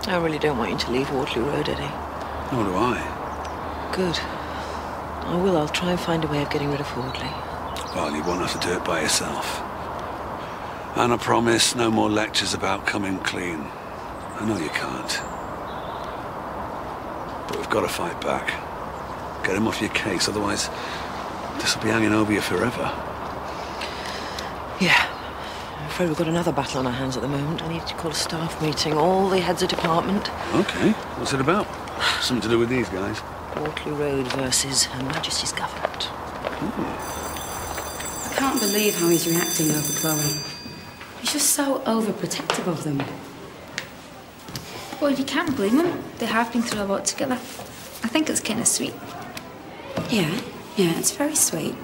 I really don't want you to leave Waterloo Road, Eddie. Nor do I. Good. I will. I'll try and find a way of getting rid of Fordley. Well, you won't have to do it by yourself. And I promise no more lectures about coming clean. I know you can't. But we've got to fight back. Get him off your case, otherwise this will be hanging over you forever. Yeah. I'm afraid we've got another battle on our hands at the moment. I need to call a staff meeting, all the heads of department. Okay. What's it about? Something to do with these guys? Waterloo Road versus Her Majesty's government. I can't believe how he's reacting over Chloe. He's just so overprotective of them. Well, you can't blame them. They have been through a lot together. I think it's kind of sweet. Yeah, it's very sweet.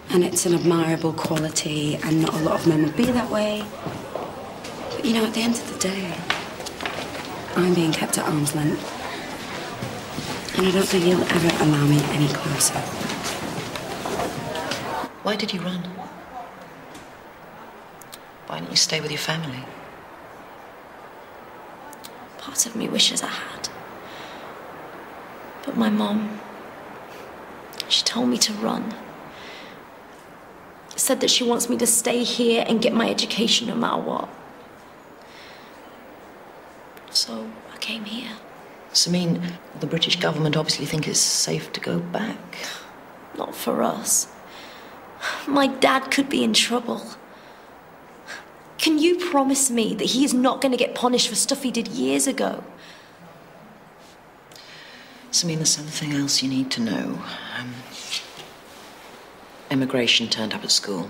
And it's an admirable quality, and not a lot of men would be that way. But, you know, at the end of the day, I'm being kept at arm's length. And I don't think he'll ever allow me any closer. Why did you run? Why didn't you stay with your family? Part of me wishes I had. But my mom, she told me to run. Said that she wants me to stay here and get my education no matter what. So I came here. Samin, the British government obviously think it's safe to go back. Not for us. My dad could be in trouble. Can you promise me that he is not going to get punished for stuff he did years ago? Samin, there's something else you need to know. Immigration turned up at school.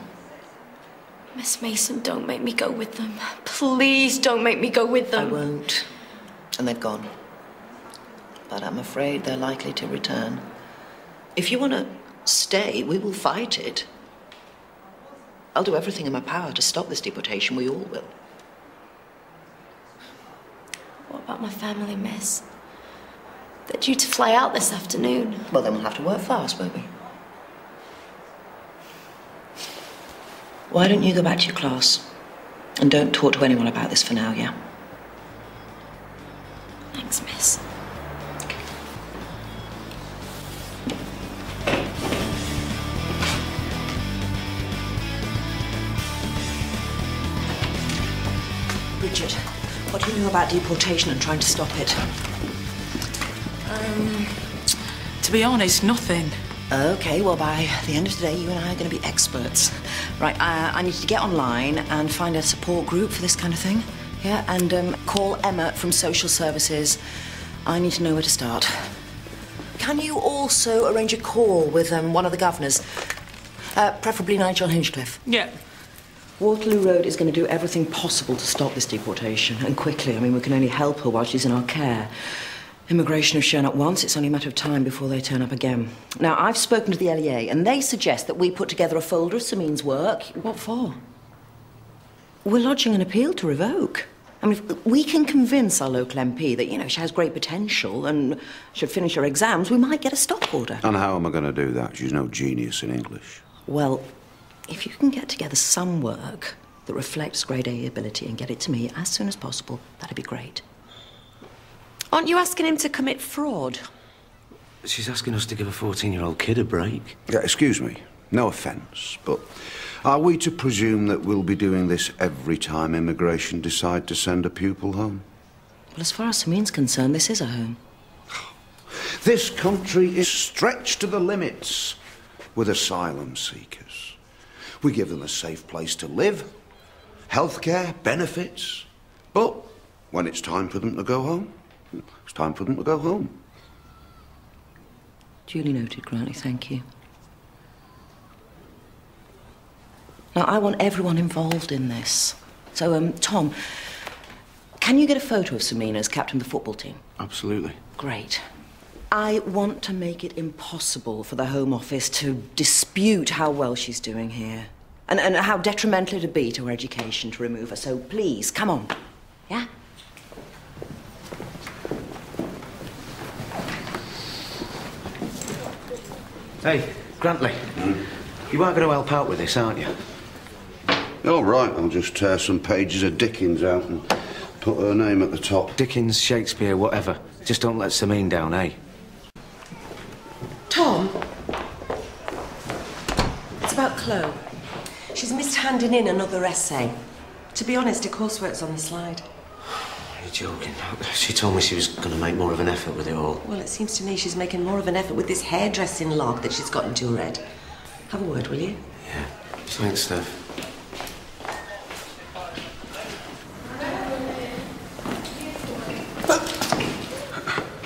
Miss Mason, don't make me go with them. Please don't make me go with them. I won't. And they've gone. But I'm afraid they're likely to return. If you want to stay, we will fight it. I'll do everything in my power to stop this deportation. We all will. What about my family, miss? They're due to fly out this afternoon. Well, then we'll have to work fast, won't we? Why don't you go back to your class? And don't talk to anyone about this for now, yeah? Thanks, miss. Richard, what do you know about deportation and trying to stop it? To be honest, nothing. Okay, well, by the end of today, you and I are going to be experts. Right, I need to get online and find a support group for this kind of thing. Yeah, and call Emma from Social Services. I need to know where to start. Can you also arrange a call with one of the governors? Preferably Nigel Hinchcliffe. Yeah. Waterloo Road is going to do everything possible to stop this deportation, and quickly. I mean, we can only help her while she's in our care. Immigration have shown up once. It's only a matter of time before they turn up again. Now, I've spoken to the LEA, and they suggest that we put together a folder of Samin's work. What for? We're lodging an appeal to revoke. I mean, if we can convince our local MP that, you know, she has great potential and should finish her exams, we might get a stop order. And how am I going to do that? She's no genius in English. Well, if you can get together some work that reflects grade A ability and get it to me as soon as possible, that'd be great. Aren't you asking him to commit fraud? She's asking us to give a 14-year-old kid a break. Yeah, excuse me, no offence, but are we to presume that we'll be doing this every time immigration decide to send a pupil home? Well, as far as Samin's concerned, this is a home. This country is stretched to the limits with asylum seekers. We give them a safe place to live, healthcare, benefits, but when it's time for them to go home, it's time for them to go home. Duly noted, Granny, thank you. Now, I want everyone involved in this. So, Tom, can you get a photo of Samin as captain of the football team? Absolutely. Great. I want to make it impossible for the Home Office to dispute how well she's doing here and how detrimental it'd be to her education to remove her. So, please, come on. Yeah? Hey, Grantley. You aren't going to help out with this, aren't you? All right, I'll just tear some pages of Dickens out and Put her name at the top. Dickens, Shakespeare, whatever. Just don't let Sameen down, eh? Tom? It's about Chloe. She's missed handing in another essay. To be honest, her coursework's on the slide. You're joking. She told me she was going to make more of an effort with it all. Well, it seems to me she's making more of an effort with this hairdressing log that she's got into her head. Have a word, will you? Yeah. Thanks, Steph.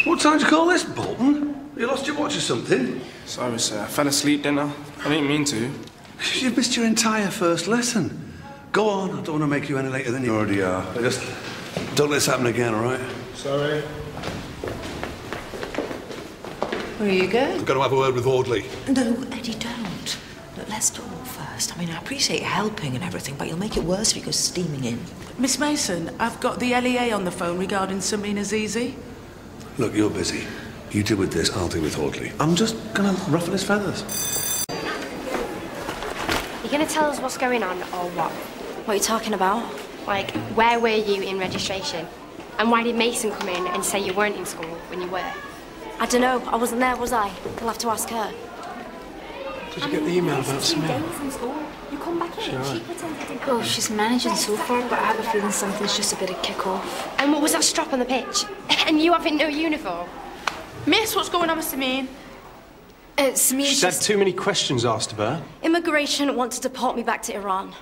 What time do you call this, Bolton? You lost your watch or something? Sorry, sir. I fell asleep, didn't I? I didn't mean to. You've missed your entire first lesson. Go on, I don't want to make you any later than you already are. Just don't let this happen again, all right? Sorry. Where are you going? I've got to have a word with Audley. No, Eddie, don't. Look, let's talk first. I mean, I appreciate helping and everything, but you'll make it worse if you go steaming in. Miss Mason, I've got the LEA on the phone regarding Sameen Azizi. Look, you're busy. You deal with this, I'll deal with Audley. I'm just going to ruffle his feathers. You gonna tell us what's going on, or what? What are you talking about? Like, where were you in registration? And why did Mason come in and say you weren't in school when you were? I don't know. I wasn't there, was I? You'll have to ask her. Did you get the email about Sameen? Days in school. You come back in. She pretended to Oh, she's managing so far, but I have a feeling something's just a bit of kick-off. And what was that strap on the pitch? And you having no uniform? Miss, what's going on with Sameen? Sameen She's had too many questions asked of her. Immigration want to deport me back to Iran.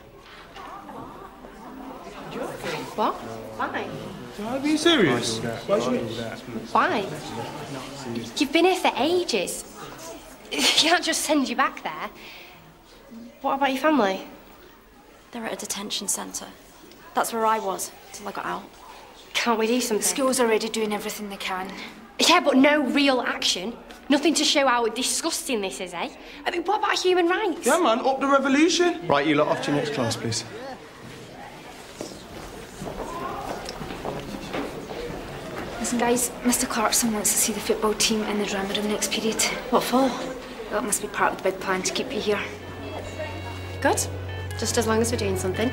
What? Why? Are you serious? Why? You've been here for ages. You can't just send you back there. What about your family? They're at a detention centre. That's where I was, till I got out. Can't we do something? School's already doing everything they can. Yeah, but no real action. Nothing to show how disgusting this is, eh? I mean, what about human rights? Yeah, man, up the revolution. Right, you lot off to your next class, please. Listen, guys, Mr. Clarkson wants to see the football team in the drama room next period. What for? Well, it must be part of the big plan to keep you here. Good. Just as long as we're doing something.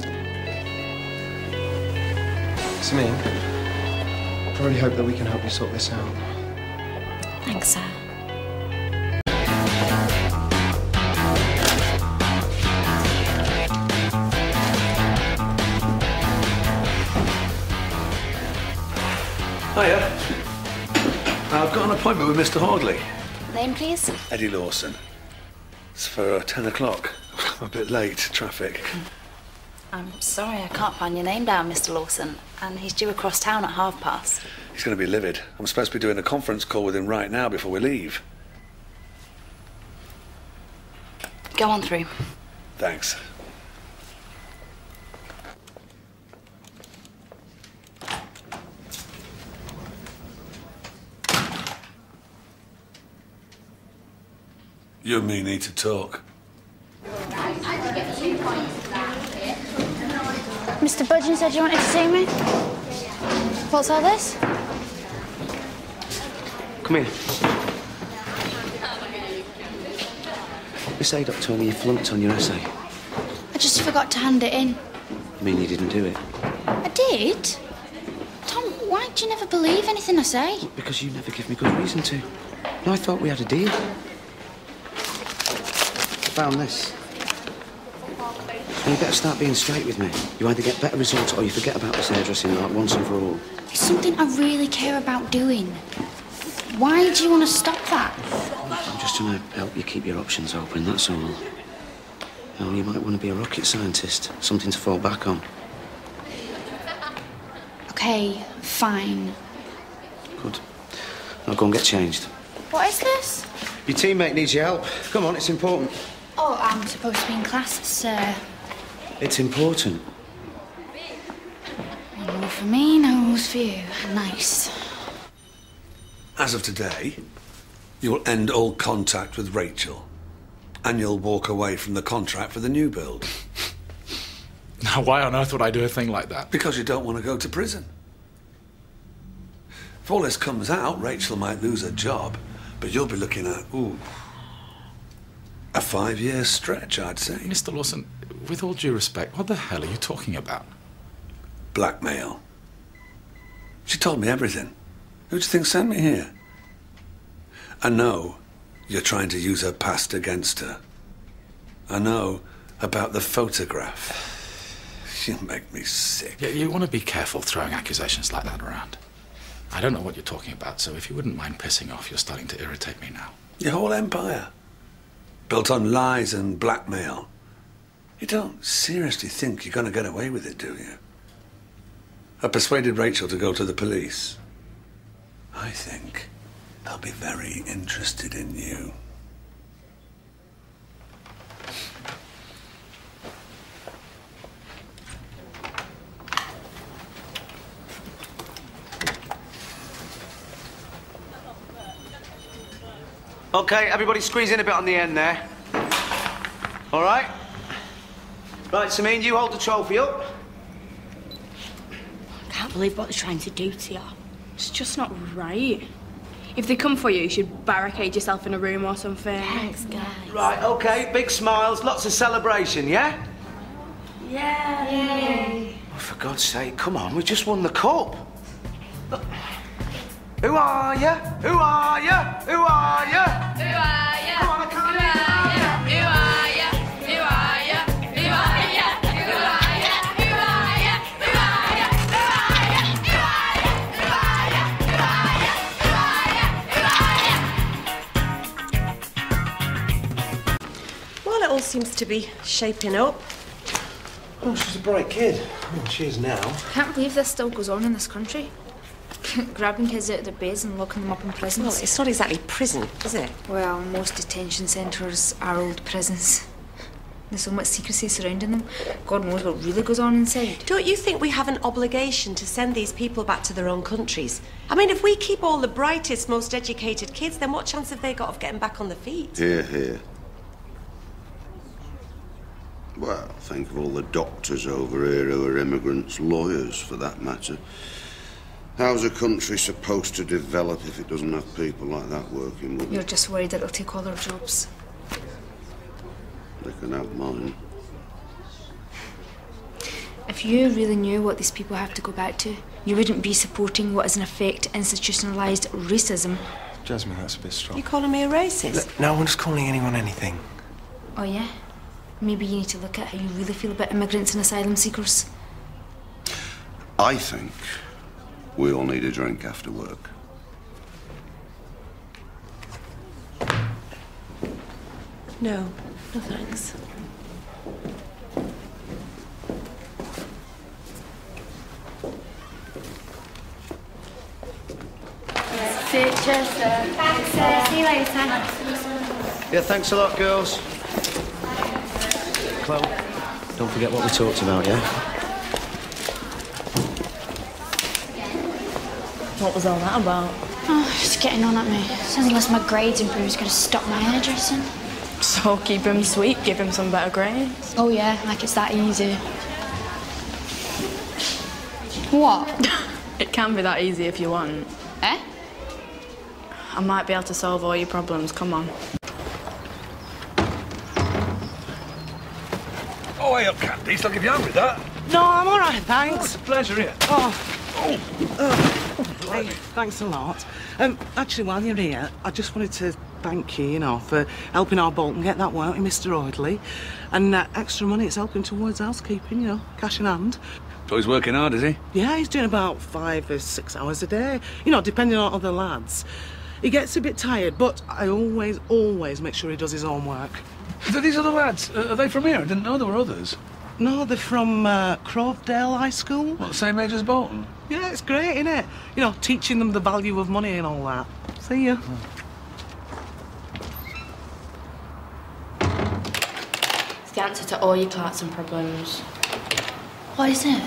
Sameen, I really hope that we can help you sort this out. Thanks, sir. Hiya. I've got an appointment with Mr. Audley. Name, please? Eddie Lawson. It's for 10 o'clock. I'm a bit late, traffic. I'm sorry, I can't find your name down, Mr. Lawson. And he's due across town at past. He's going to be livid. I'm supposed to be doing a conference call with him right now before we leave. Go on through. Thanks. You and me need to talk. Mr. Budgeon said you wanted to see me. What's all this? Come here. Miss Adoc told me you flunked on your essay. I just forgot to hand it in. I mean, you didn't do it. I did? Tom, why do you never believe anything I say? Because you never give me good reason to. No, I thought we had a deal. I found this. And you better start being straight with me. You either get better results or you forget about this hairdressing art once and for all. It's something I really care about doing. Why do you want to stop that? I'm just trying to help you keep your options open, that's all. Oh, you might want to be a rocket scientist. Something to fall back on. Okay, fine. Good. I'll go and get changed. What is this? Your teammate needs your help. Come on, it's important. Oh, I'm supposed to be in class, sir. It's important. One rule for me, no rules for you. Nice. As of today, you will end all contact with Rachel. And you'll walk away from the contract for the new build. Now, why on earth would I do a thing like that? Because you don't want to go to prison. If all this comes out, Rachel might lose her job, but you'll be looking at, ooh, a 5-year stretch, I'd say. Mr. Lawson, with all due respect, what the hell are you talking about? Blackmail. She told me everything. Who do you think sent me here? I know you're trying to use her past against her. I know about the photograph. You make me sick. Yeah, you want to be careful throwing accusations like that around. I don't know what you're talking about, so if you wouldn't mind pissing off, you're starting to irritate me now. Your whole empire, built on lies and blackmail. You don't seriously think you're going to get away with it, do you? I persuaded Rachel to go to the police. I think they'll be very interested in you. OK, everybody squeeze in a bit on the end there. All right? Right, Sameen, you hold the trophy up. I can't believe what they're trying to do to you. It's just not right. If they come for you, you should barricade yourself in a room or something. Thanks, guys. Right, OK, big smiles, lots of celebration, yeah? Yeah. Yay. Oh, for God's sake, come on, we just won the cup. Look. Who are you? Who are you? Who are you? Who are you? Come on, I can't Who are you? Who are you? Who are you? Who are you? Who are you? Who are you? Who are you? Who are you? Who are you? Who are you? Well, it all seems to be shaping up. Oh, she's a bright kid. Well, she is now. Can't believe this still goes on in this country. Grabbing kids out of their beds and locking them up in prisons. Well, it's not exactly prison, is it? Well, most detention centres are old prisons. There's so much secrecy surrounding them. God knows what really goes on inside. Don't you think we have an obligation to send these people back to their own countries? I mean, if we keep all the brightest, most educated kids, then what chance have they got of getting back on their feet? Hear, hear. Well, think of all the doctors over here who are immigrants, lawyers for that matter. How's a country supposed to develop if it doesn't have people like that working with it? You're just worried that they'll take all their jobs. They can have mine. If you really knew what these people have to go back to, you wouldn't be supporting what is in effect institutionalised racism. Jasmine, that's a bit strong. You calling me a racist? Look, no one's calling anyone anything. Oh, yeah? Maybe you need to look at how you really feel about immigrants and asylum seekers. I think we all need a drink after work. No, no thanks. Cheers, sir. Thanks, sir. See you later. Yeah, thanks a lot, girls. Chloe, don't forget what we talked about, yeah? What was all that about? Oh, just getting on at me. Says unless my grades improve, he's going to stop my hairdressing. So keep him sweet, give him some better grades. Oh yeah, like it's that easy. What? It can be that easy if you want. Eh? I might be able to solve all your problems, come on. Oh, hey up, Candice. I'll give you hungry, that. No, I'm all right, thanks. Oh, it's a pleasure, here. Hey, thanks a lot. Actually, while you're here, I just wanted to thank you, for helping our Bolton get that work with Mr. Oidley. And extra money, it's helping towards housekeeping, cash in hand. So he's working hard, is he? Yeah, he's doing about 5 or 6 hours a day, depending on other lads. He gets a bit tired, but I always make sure he does his own work. So these other lads, are they from here? I didn't know there were others. No, they're from Crovedale High School. What, same age as Bolton? Yeah, it's great, isn't it? Teaching them the value of money and all that. See ya. It's the answer to all your Clarkson problems. What is it?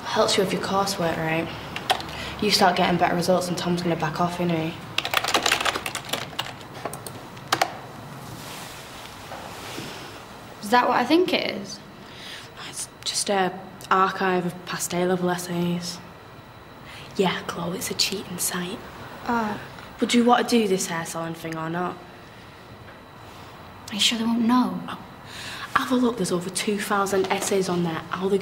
Helps you with your coursework, right? You start getting better results and Tom's going to back off, isn't he? Is that what I think it is? It's just a archive of past A-level essays. Yeah, Chloe, it's a cheating site. Would you want to do this hair salon thing or not? Are you sure they won't know? Have a look, there's over 2,000 essays on there. How they